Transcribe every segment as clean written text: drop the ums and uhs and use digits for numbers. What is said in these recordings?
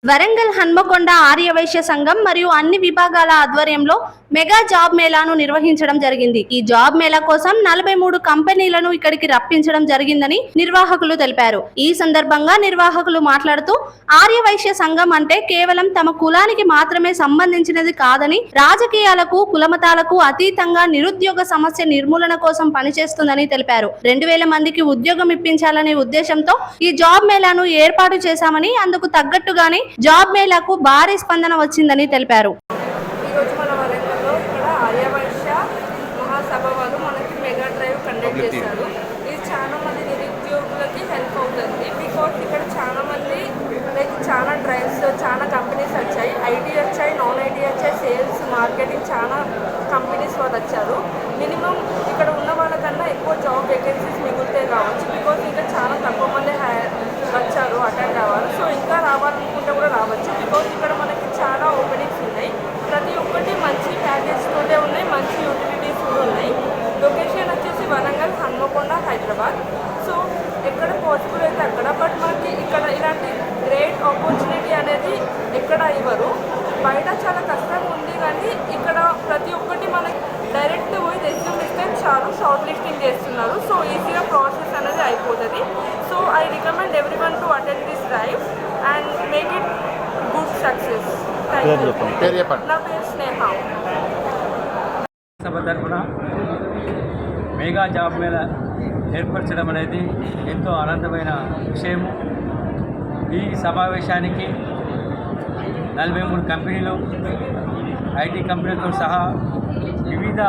వరంగల్ హన్మకొండ ఆర్యవైశ్య సంఘం మరియు అన్ని విభాగాల ఆధ్వర్యంలో మెగా జాబ్ మేళాను నిర్వహించడం జరిగింది. ఈ జాబ్ మేళా కోసం 43 కంపెనీలను ఇక్కడికి రప్పించడం జరిగిందని నిర్వాహకులు తెలిపారు. ఈ సందర్భంగా నిర్వాహకులు మాట్లాడుతూ ఆర్యవైశ్య సంఘం అంటే కేవలం తమ కులానికి మాత్రమే సంబంధించినది కాదని, రాజకీయాలకు కులమతాలకు అతీతంగా నిరుద్యోగ సమస్య నిర్మూలన కోసం పనిచేస్తుందని తెలిపారు. 2000 మందికి ఉద్యోగం ఇప్పించాలనే ఉద్దేశంతో ఈ జాబ్ మేళాను ఏర్పాటు చేశామని, అందుకు తగ్గట్టుగానే జాబ్ మేళాకు భారీ స్పందన వచ్చిందని తెలిపారు. ఈరోజు మన వరంగల్లో ఇక్కడ ఆర్యవైశ్య మహాసభ వాళ్ళు మనకి మెగా డ్రైవ్ కండక్ట్ చేశారు. ఇది చాలా మంది నిరుద్యోగులకి హెల్ప్ అవుతుంది. బికాజ్ ఇక్కడ చాలా మంది లైక్ చాలా డ్రైవ్స్, చాలా కంపెనీస్ వచ్చాయి. ఐటీ వచ్చాయి, నాన్ ఐటీ వచ్చాయి, సేల్స్, మార్కెటింగ్ చాలా కంపెనీస్ వాళ్ళు వచ్చారు. మినిమం ఇక్కడ ఉన్న వాళ్ళకన్నా ఎక్కువ జాబ్ వేకెన్సీస్ మిగులుతాయి కావచ్చు. బికాజ్ ఇక్కడ చాలా తక్కువ మంది వచ్చారు అటెండ్ అవ్వాలి. సో ఇంకా రావాలనుకుంటే కూడా రావచ్చు. బికాజ్ ఇక్కడ మనకి చాలా ఓపెనింగ్స్ ఉన్నాయి. ప్రతి ఒక్కటి మంచి ప్యాకేజ్ తోటే ఉన్నాయి, మంచి యూటిలిటీస్ కూడా ఉన్నాయి. లొకేషన్ వచ్చేసి వరంగల్, హన్మకొండ, హైదరాబాద్. సో ఎక్కడ పాసిబుల్ అయితే అక్కడ. బట్ మనకి ఇక్కడ ఇలాంటి గ్రేట్ ఆపర్చునిటీ అనేది ఎక్కడ ఇవ్వరు. బయట చాలా కష్టంగా ఉంది, కానీ ఇక్కడ ప్రతి ఒక్కటి మనకి డైరెక్ట్ పోయి రెజ్యూమ్ ఇస్తే చాలు, షార్ట్ లిస్టింగ్ చేస్తున్నారు. సో ఈజీగా ప్రాసెస్ అనేది అయిపోతుంది. So I recommend everyone to attend this drive and make it good success. Thank you. నా పేరు స్నేహ. సభ తరఫున మెగా జాబ్ మేళా ఏర్పరచడం అనేది ఎంతో ఆనందమైన విషయము. ఈ సమావేశానికి 43 కంపెనీలు, ఐటీ కంపెనీలతో సహా వివిధ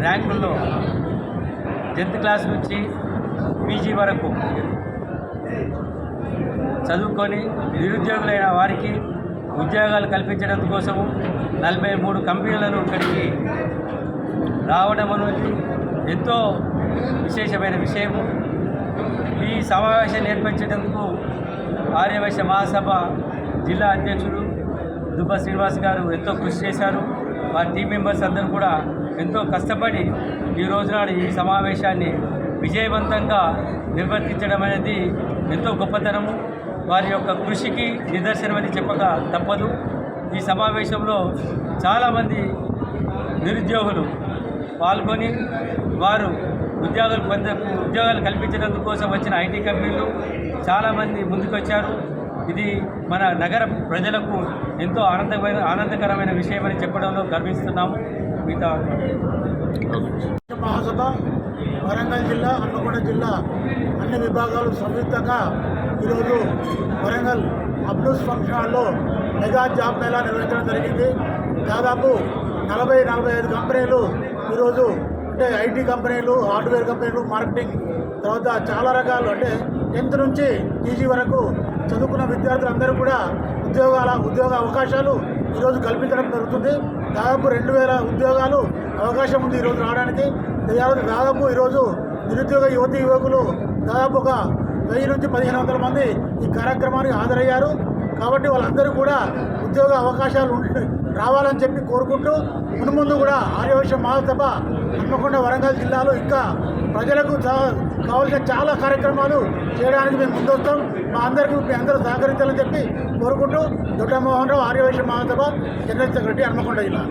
ర్యాంకుల్లో 10th క్లాస్ నుంచి పీజీ వరకు చదువుకొని నిరుద్యోగులైన వారికి ఉద్యోగాలు కల్పించడం కోసము 43 కంపెనీలను ఇక్కడికి రావడం అనేది ఎంతో విశేషమైన విషయము. ఈ సమావేశాన్ని ఏర్పరిచేందుకు ఆర్యవైశ్య మహాసభ జిల్లా అధ్యక్షుడు దుబ్బ శ్రీనివాస్ గారు ఎంతో కృషి చేశారు. వారి టీం మెంబర్స్ అందరూ కూడా ఎంతో కష్టపడి ఈ రోజునాడు ఈ సమావేశాన్ని విజయవంతంగా నిర్వర్తించడం అనేది ఎంతో గొప్పతనము. వారి యొక్క కృషికి నిదర్శనమని చెప్పక తప్పదు. ఈ సమావేశంలో చాలామంది నిరుద్యోగులు పాల్గొని వారు ఉద్యోగాలు కల్పించడం కోసం వచ్చిన ఐటీ కంపెనీలు చాలామంది ముందుకొచ్చారు. ఇది మన నగర ప్రజలకు ఎంతో ఆనందకరమైన విషయమని చెప్పడంలో గర్విస్తున్నాము. మిగతా మహాసభ వరంగల్ జిల్లా, హన్మకొండ జిల్లా అన్ని విభాగాలు సంయుక్తంగా ఈరోజు వరంగల్ అబ్లూస్ ఫంక్షన్ హాల్లో మెగా జాబ్ మేళా నిర్వహించడం జరిగింది. దాదాపు 40-45 కంపెనీలు ఈరోజు, అంటే ఐటీ కంపెనీలు, హార్డ్వేర్ కంపెనీలు, మార్కెటింగ్, తర్వాత చాలా రకాలు, అంటే 10th నుంచి పీజీ వరకు చదువుకున్న విద్యార్థులందరూ కూడా ఉద్యోగ అవకాశాలు ఈరోజు కల్పించడం జరుగుతుంది. దాదాపు 2000 ఉద్యోగాలు అవకాశం ఉంది ఈరోజు రావడానికి. దాదాపు ఈరోజు నిరుద్యోగ యువకులు దాదాపు ఒక 1000 నుంచి 1500 మంది ఈ కార్యక్రమానికి హాజరయ్యారు. కాబట్టి వాళ్ళందరూ కూడా ఉద్యోగ అవకాశాలు రావాలని చెప్పి కోరుకుంటూ మున్ముందు కూడా ఆర్యవైశ్య మహాసభ హన్మకొండ వరంగల్ జిల్లాలో ఇంకా ప్రజలకు కావాల్సిన చాలా కార్యక్రమాలు చేయడానికి మేము ముందొస్తాం. మీ అందరూ సహకరించాలని చెప్పి కోరుకుంటూ దొడ్డమోహన్ రావు, ఆర్యవైశ్య మహాసభ జనరల్ సెక్రటరీ, హన్మకొండ జిల్లా.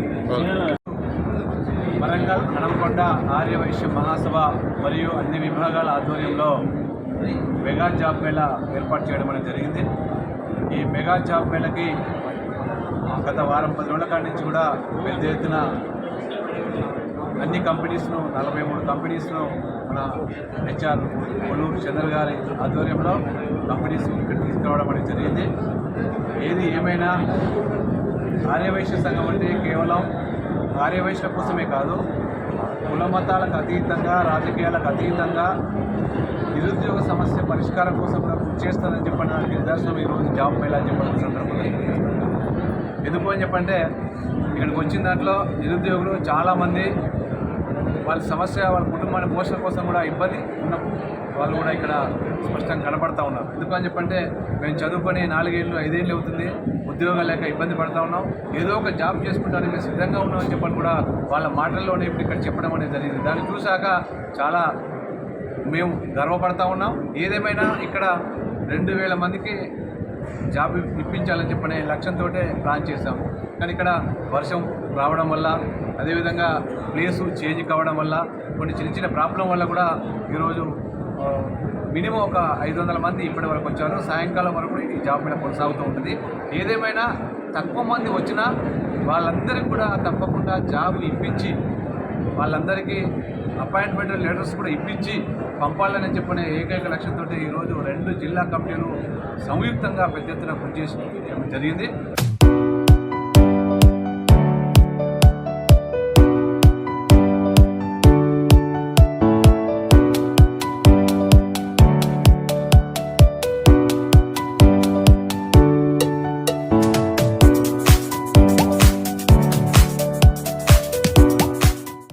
వరంగల్ హన్మకొండ ఆర్యవైశ్య మహాసభ మరియు అన్ని విభాగాల ఆధ్వర్యంలో మెగా జాబ్ మేళా ఏర్పాటు చేయడం అనేది జరిగింది. ఈ మెగా జాబ్ మేళకి గత వారం 10 రోజుల కాడి నుంచి కూడా పెద్ద ఎత్తున అన్ని కంపెనీస్ను 43 కంపెనీస్ను మన హెచ్ఆర్ కొల్లూరు చంద్ర గారి ఆధ్వర్యంలో కంపెనీస్ ఇక్కడ తీసుకురావడం అనేది జరిగింది. ఏది ఏమైనా ఆర్యవైశ్య సంఘం అంటే కేవలం ఆర్యవైశ్యుల కోసమే కాదు, కుల మతాలకు అతీతంగా, రాజకీయాలకు అతీతంగా నిరుద్యోగ సమస్య పరిష్కారం కోసం కూడా కృషి చేస్తానని చెప్పడానికి నిదర్శనం ఈరోజు జాబ్ మేళా చెప్పడం సందర్భంగా. ఎందుకు అని చెప్పంటే ఇక్కడికి వచ్చిన దాంట్లో నిరుద్యోగులు చాలామంది వాళ్ళ సమస్య, వాళ్ళ కుటుంబాన్ని పోషణ కోసం కూడా ఇబ్బంది ఉన్న వాళ్ళు కూడా ఇక్కడ స్పష్టంగా కనపడతా ఉన్నారు. ఎందుకని చెప్పంటే మేము చదువుకొని 4 ఏళ్ళు 5 ఏళ్ళు అవుతుంది, ఉద్యోగాలు లేక ఇబ్బంది పడుతూ ఉన్నాం, ఏదో ఒక జాబ్ చేసుకుంటానికి మేము సిద్ధంగా ఉన్నామని చెప్పని కూడా వాళ్ళ మాటల్లోనే ఇప్పుడు ఇక్కడ చెప్పడం అనేది జరిగింది. దాన్ని చూశాక చాలా మేము గర్వపడతా ఉన్నాం. ఏదేమైనా ఇక్కడ 2000 మందికి జాబ్ ఇప్పించాలని చెప్పనే లక్ష్యంతో ప్లాన్ చేశాము. కానీ ఇక్కడ వర్షం రావడం వల్ల, అదేవిధంగా ప్లేసు చేంజ్ కావడం వల్ల, కొన్ని చిన్న చిన్న ప్రాబ్లం వల్ల కూడా ఈరోజు మినిమం ఒక 500 మంది ఇప్పటి వరకు వచ్చారు. సాయంకాలం వరకు ఈ జాబ్ మీద కొనసాగుతూ ఉంటుంది. ఏదేమైనా తక్కువ మంది వచ్చినా వాళ్ళందరికీ కూడా తప్పకుండా జాబ్ ఇప్పించి, వాళ్ళందరికీ అపాయింట్మెంట్ లెటర్స్ కూడా ఇప్పించి పంపాలని చెప్పనే ఏకైక లక్ష్యంతో ఈరోజు 2 జిల్లా కమిటీలు సంయుక్తంగా పెద్ద ఎత్తున కృషి చేసి జరిగింది.